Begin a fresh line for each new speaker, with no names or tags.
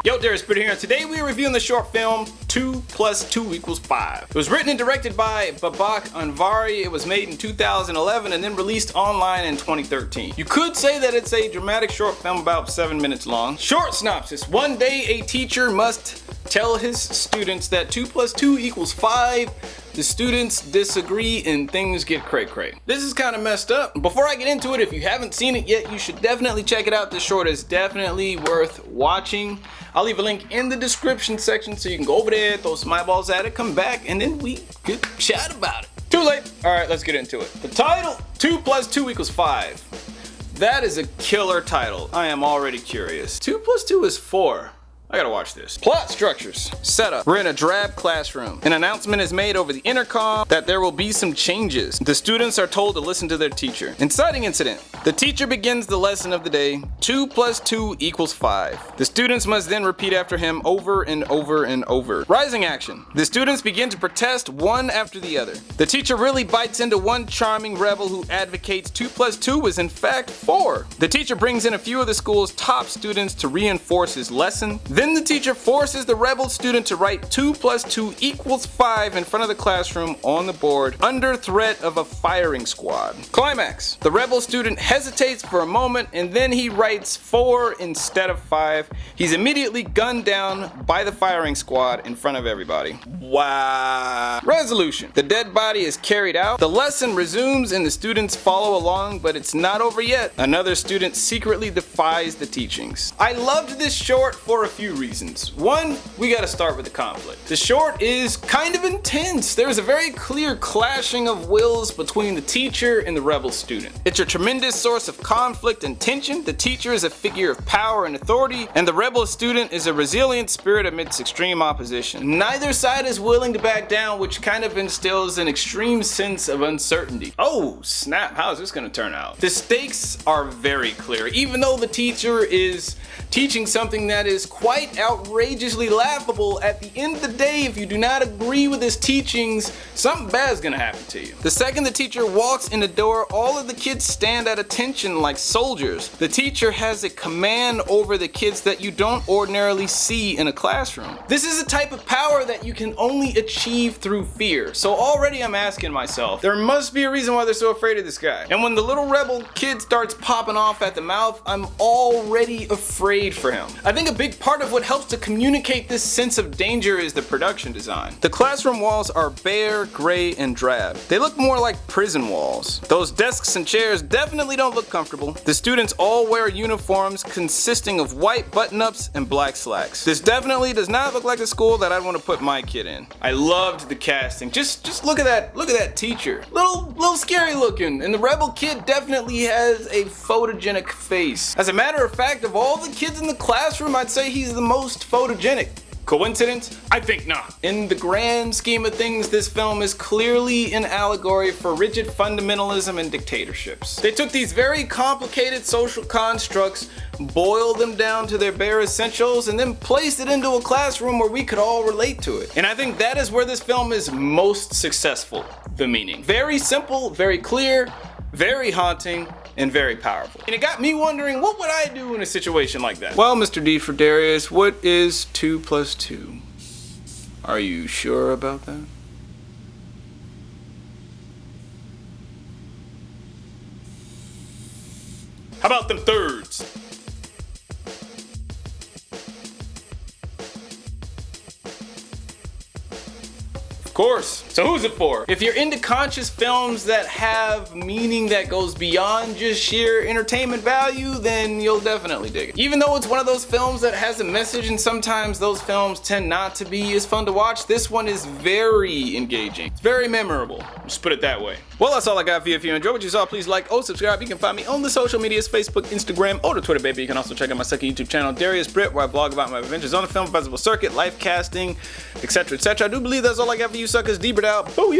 Yo, Darious Britt here, and today we are reviewing the short film 2 + 2 = 5. It was written and directed by Babak Anvari. It was made in 2011 and then released online in 2013. You could say that it's a dramatic short film about 7 minutes long. Short synopsis: one day a teacher must tell his students that 2 + 2 = 5. The students disagree and things get cray-cray. This is kind of messed up. Before I get into it, if you haven't seen it yet, you should definitely check it out. This short is definitely worth watching. I'll leave a link in the description section so you can go over there, throw some eyeballs at it, come back, and then we could chat about it. Too late. All right, let's get into it. The title, 2 + 2 = 5. That is a killer title. I am already curious. 2 + 2 is 4. I gotta watch this. Plot structures. Setup. We're in a drab classroom. An announcement is made over the intercom that there will be some changes. The students are told to listen to their teacher. Inciting incident. The teacher begins the lesson of the day. 2 + 2 = 5. The students must then repeat after him over and over and over. Rising action. The students begin to protest one after the other. The teacher really bites into one charming rebel who advocates 2 + 2 is in fact 4. The teacher brings in a few of the school's top students to reinforce his lesson. Then the teacher forces the rebel student to write 2 + 2 = 5 in front of the classroom on the board under threat of a firing squad. Climax. The rebel student hesitates for a moment and then he writes 4 instead of 5. He's immediately gunned down by the firing squad in front of everybody. Wow. Resolution. The dead body is carried out. The lesson resumes and the students follow along, but it's not over yet. Another student secretly defies the teachings. I loved this short for a few reasons. One, we gotta start with the conflict. The short is kind of intense. There's a very clear clashing of wills between the teacher and the rebel student. It's a tremendous source of conflict and tension. The teacher is a figure of power and authority, and the rebel student is a resilient spirit amidst extreme opposition. Neither side is willing to back down, which kind of instills an extreme sense of uncertainty. Oh snap, how is this gonna turn out? The stakes are very clear. Even though the teacher is teaching something that is quite outrageously laughable, at the end of the day, if you do not agree with his teachings, something bad is gonna happen to you. The second the teacher walks in the door, all of the kids stand at attention like soldiers. The teacher has a command over the kids that you don't ordinarily see in a classroom. This is a type of power that you can only achieve through fear. So already I'm asking myself, there must be a reason why they're so afraid of this guy. And when the little rebel kid starts popping off at the mouth, I'm already afraid for him. I think a big part of what helps to communicate this sense of danger is the production design. The classroom walls are bare, gray, and drab. They look more like prison walls. Those desks and chairs definitely don't look comfortable. The students all wear uniforms consisting of white button-ups and black slacks. This definitely does not look like a school that I'd want to put my kid in. I loved the casting. Just look at that teacher. Little scary looking, and the rebel kid definitely has a photogenic face. As a matter of fact, of all the kids in the classroom, I'd say he's the most photogenic. Coincidence? I think not. In the grand scheme of things, this film is clearly an allegory for rigid fundamentalism and dictatorships. They took these very complicated social constructs, boiled them down to their bare essentials, and then placed it into a classroom where we could all relate to it. And I think that is where this film is most successful, the meaning. Very simple, very clear, very haunting, and very powerful. And it got me wondering, what would I do in a situation like that? Well, Mr. D for Darious, what is 2 + 2? Are you sure about that? How about them thirds? Of course. So who's it for? If you're into conscious films that have meaning that goes beyond just sheer entertainment value, then you'll definitely dig it. Even though it's one of those films that has a message and sometimes those films tend not to be as fun to watch, this one is very engaging. It's very memorable. Just put it that way. Well, that's all I got for you. If you enjoyed what you saw, please like or subscribe. You can find me on the social medias, Facebook, Instagram, or the Twitter, baby. You can also check out my second YouTube channel, Darious Britt, where I vlog about my adventures on the film festival circuit, life casting, etc., etc. I do believe that's all I got for you suckers. D Britt out. Booyah.